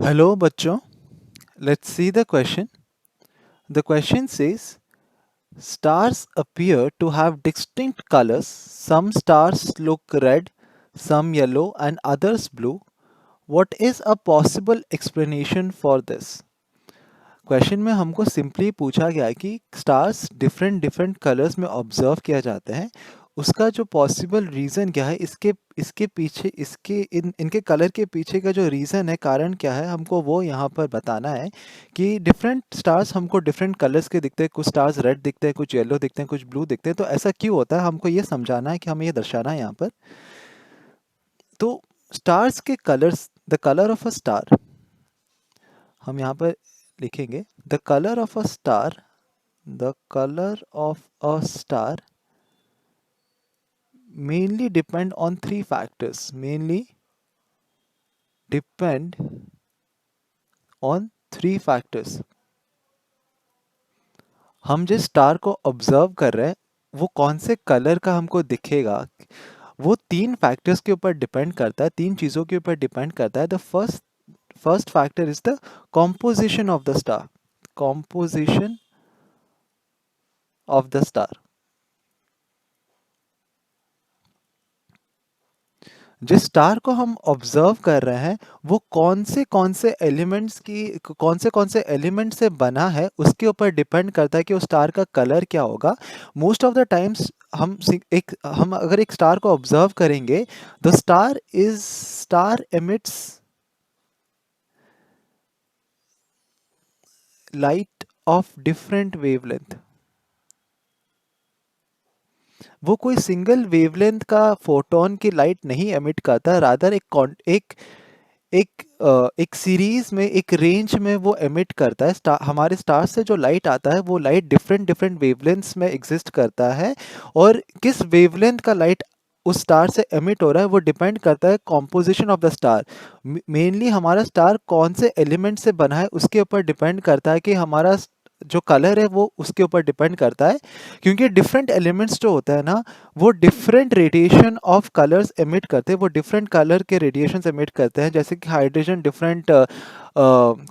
Hello बच्चों, let's see the question. The question says stars appear to have distinct colors. Some stars look red, some yellow, and others blue. What is a possible explanation for this? Question में हमको simply पूछा गया है कि stars different different colours में observe किया जाते हैं। उसका जो पॉसिबल रीज़न क्या है, इसके इसके पीछे इसके इनके कलर के पीछे का जो रीज़न है, कारण क्या है, हमको वो यहाँ पर बताना है कि डिफरेंट स्टार्स हमको डिफरेंट कलर्स के दिखते हैं। कुछ स्टार्स रेड दिखते हैं, कुछ येलो दिखते हैं, कुछ ब्लू दिखते हैं। तो ऐसा क्यों होता है, हमको ये समझाना है कि हमें ये दर्शाना है यहाँ पर। तो स्टार्स के colours, the colour of a star, हम यहाँ पर लिखेंगे the colour of a star, the colour of a star mainly depend on three factors, mainly depend on three factors. हम जिस स्टार को ऑब्जर्व कर रहे हैं वो कौन से कलर का हमको दिखेगा, वो तीन फैक्टर्स के ऊपर डिपेंड करता है, तीन चीज़ों के ऊपर डिपेंड करता है। The first factor is the composition of the star, composition of the star. जिस स्टार को हम ऑब्जर्व कर रहे हैं वो कौन से एलिमेंट्स की कौन से एलिमेंट से बना है, उसके ऊपर डिपेंड करता है कि उस स्टार का कलर क्या होगा। मोस्ट ऑफ द टाइम्स हम अगर एक स्टार को ऑब्जर्व करेंगे, the star emits light of different wavelength. वो कोई सिंगल वेवलेंथ का फोटोन की लाइट नहीं एमिट करता, रादर एक सीरीज में, एक रेंज में वो एमिट करता है। हमारे स्टार से जो लाइट आता है वो लाइट डिफरेंट डिफरेंट वेवलेंथ्स में एग्जिस्ट करता है, और किस वेवलेंथ का लाइट उस स्टार से एमिट हो रहा है वो डिपेंड करता है composition of the star. Mainly हमारा स्टार कौन से एलिमेंट से बना है उसके ऊपर डिपेंड करता है कि हमारा जो कलर है वो उसके ऊपर डिपेंड करता है। क्योंकि डिफरेंट एलिमेंट्स जो होता है ना, वो different radiation of colours emit करते हैं, वो डिफरेंट कलर के रेडिएशन एमिट करते हैं। जैसे कि हाइड्रोजन डिफरेंट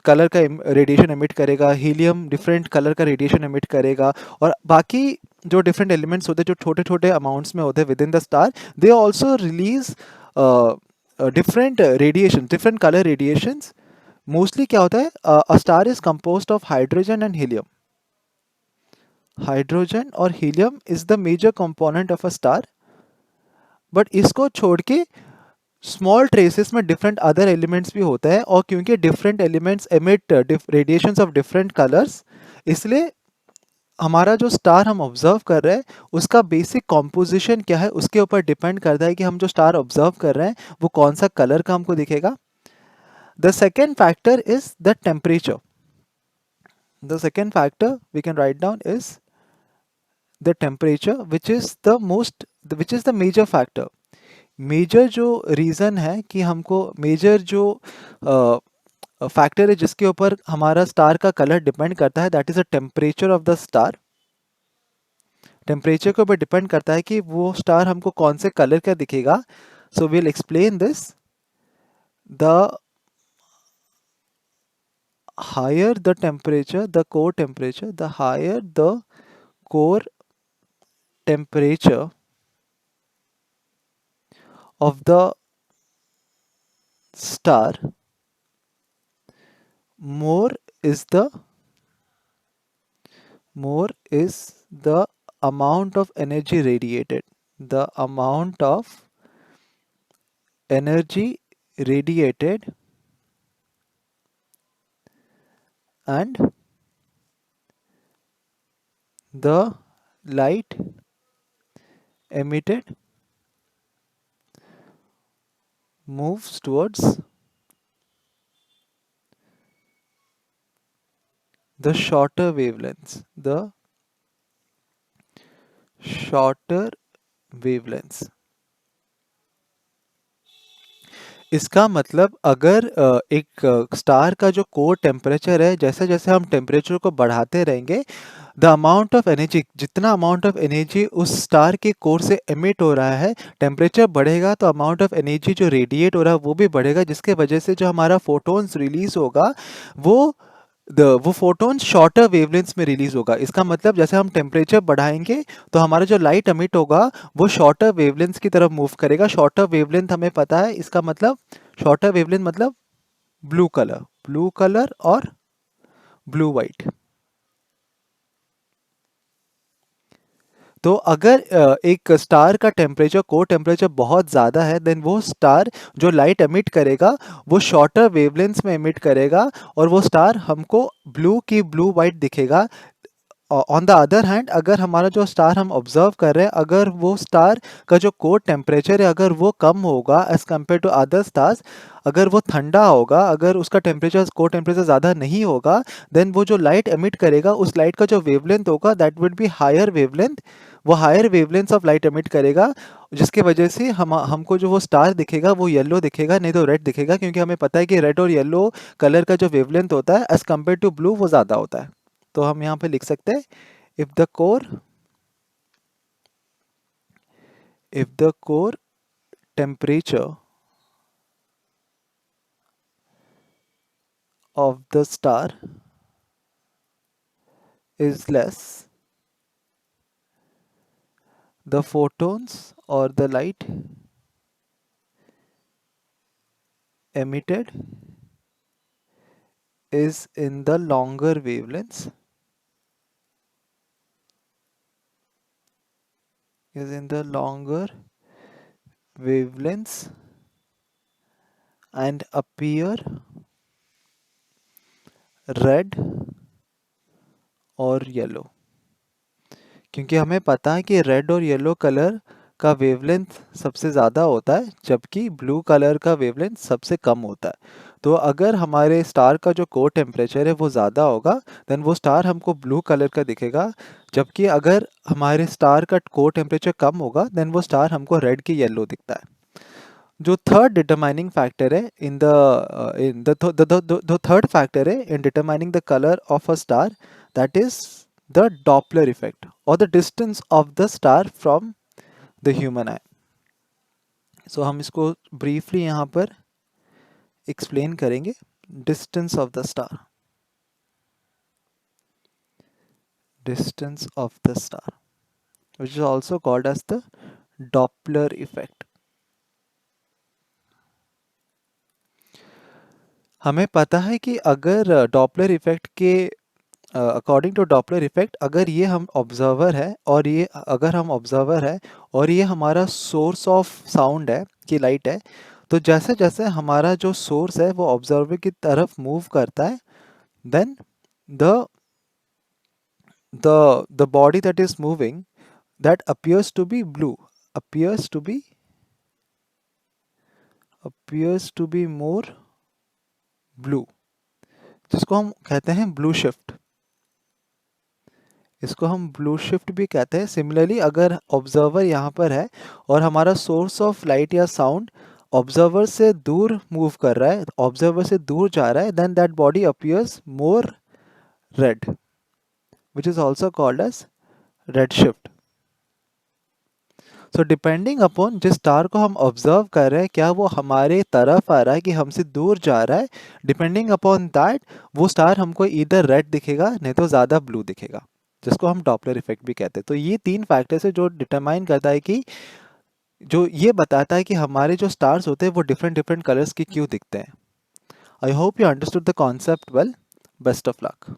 कलर का रेडिएशन एमिट करेगा, हीलियम डिफरेंट कलर का रेडिएशन एमिट करेगा, और बाकी जो डिफरेंट एलिमेंट्स होते हैं जो छोटे छोटे अमाउंट्स में होते हैं with in the star, they also release different radiation, different colour radiations. Mostly क्या होता है, a star is composed of hydrogen and helium. Hydrogen और helium is the major component of a star, but इसको छोड़ के small traces में different other elements भी होते हैं, और क्योंकि different elements emit radiations of different colours, इसलिए हमारा जो स्टार हम ऑब्जर्व कर रहे हैं उसका बेसिक कॉम्पोजिशन क्या है उसके ऊपर डिपेंड करता है कि हम जो स्टार ऑब्जर्व कर रहे हैं वो कौन सा कलर का हमको दिखेगा। The second factor is the temperature. The second factor we can write down is the temperature, which is the major factor। Major जो रीज़न है कि हमको मेजर जो फैक्टर है जिसके ऊपर हमारा स्टार का कलर डिपेंड करता है, that is the temperature of the star. Temperature के ऊपर डिपेंड करता है कि वो स्टार हमको कौन से कलर का दिखेगा। So we'll explain this. The higher the temperature, the core temperature, the higher the core temperature of the star, more is the more is the amount of energy radiated, the amount of energy radiated, and the light emitted moves towards the shorter wavelengths, the shorter wavelengths। इसका मतलब अगर एक star का जो core temperature है, जैसे जैसे हम टेम्परेचर को बढ़ाते रहेंगे, द अमाउंट ऑफ एनर्जी, जितना अमाउंट ऑफ एनर्जी उस स्टार के कोर से एमिट हो रहा है, टेम्परेचर बढ़ेगा तो अमाउंट ऑफ एनर्जी जो रेडिएट हो रहा है वो भी बढ़ेगा, जिसके वजह से जो हमारा फोटोन्स रिलीज होगा वो वो फोटोन शॉर्टर वेवलेंथ्स में रिलीज होगा। इसका मतलब जैसे हम टेम्परेचर बढ़ाएंगे तो हमारा जो लाइट एमिट होगा वो शॉर्टर वेवलेंथ्स की तरफ मूव करेगा। शॉर्टर वेवलेंथ हमें पता है, इसका मतलब शॉर्टर वेवलेंथ मतलब ब्लू कलर, ब्लू कलर और ब्लू वाइट। तो अगर एक स्टार का टेम्परेचर, कोर टेम्परेचर बहुत ज़्यादा है, देन वो स्टार जो लाइट एमिट करेगा वो शॉर्टर वेवलेंथ्स में एमिट करेगा और वो स्टार हमको ब्लू की ब्लू वाइट दिखेगा। ऑन द अदर हैंड, अगर हमारा जो स्टार हम ऑब्जर्व कर रहे हैं, अगर वो स्टार का जो कोर टेम्परेचर है अगर वो कम होगा as compare to other stars, अगर वो ठंडा होगा, अगर उसका टेम्परेचर, कोर टेम्परेचर ज़्यादा नहीं होगा, देन वो जो लाइट एमिट करेगा उस लाइट का जो वेवलेंथ होगा that would be higher wavelength, वो higher wavelength of light emit करेगा, जिसके वजह से हमको जो वो स्टार दिखेगा वो येलो दिखेगा, नहीं तो रेड दिखेगा, क्योंकि हमें पता है कि रेड और येलो कलर का जो वेवलेंथ होता है एज कम्पेयर टू ब्लू वो ज़्यादा होता है। तो हम यहाँ पे लिख सकते हैं if the core if the core temperature of the star is less, the photons or the light emitted is in the longer wavelengths, is in the longer wavelengths and appear red और yellow. क्योंकि हमें पता है कि red और yellow colour का wavelength सबसे ज़्यादा होता है, जबकि ब्लू कलर का वेवलेंथ सबसे कम होता है। तो अगर हमारे स्टार का जो कोर टेम्परेचर है वो ज़्यादा होगा, देन वो स्टार हमको ब्लू कलर का दिखेगा, जबकि अगर हमारे स्टार का कोर टेम्परेचर कम होगा देन वो स्टार हमको रेड की येलो दिखता है। जो थर्ड डिटरमाइनिंग फैक्टर है इन द थर्ड फैक्टर है in determining the colour of a star, that is the Doppler effect और the distance of the star from the human eye. So हम इसको briefly यहाँ पर एक्सप्लेन करेंगे। Distance of the star, distance of the star which is also called as the Doppler effect. हमें पता है कि अगर डॉपलर इफेक्ट के अकॉर्डिंग टू डॉपलर इफेक्ट, अगर ये हम ऑब्जर्वर है और ये अगर हम ऑब्जर्वर है और ये हमारा सोर्स ऑफ साउंड है कि लाइट है, तो जैसे जैसे हमारा जो सोर्स है वो ऑब्जर्वर की तरफ मूव करता है, then the the body that is moving that appears to be blue, appears to be appears to be more blue, जिसको हम कहते हैं ब्लू शिफ्ट। इसको हम ब्लू शिफ्ट भी कहते हैं। सिमिलरली अगर ऑब्जर्वर यहाँ पर है और हमारा सोर्स ऑफ लाइट या साउंड ऑब्जर्वर से दूर मूव कर रहा है, ऑब्जर्वर से दूर जा रहा है, then that body appears more red, which is also called as red shift. So depending upon जिस स्टार को हम ऑब्जर्व कर रहे हैं, क्या वो हमारे तरफ आ रहा है कि हमसे दूर जा रहा है, डिपेंडिंग अपॉन दैट वो स्टार हमको इधर रेड दिखेगा नहीं तो ज़्यादा ब्लू दिखेगा, जिसको हम डॉपलर इफेक्ट भी कहते हैं। तो ये तीन फैक्टर्स है जो डिटरमाइन करता है कि, जो ये बताता है कि हमारे जो स्टार्स होते हैं वो डिफरेंट डिफरेंट कलर्स के क्यों दिखते हैं। I hope you understood the concept well. Best of luck.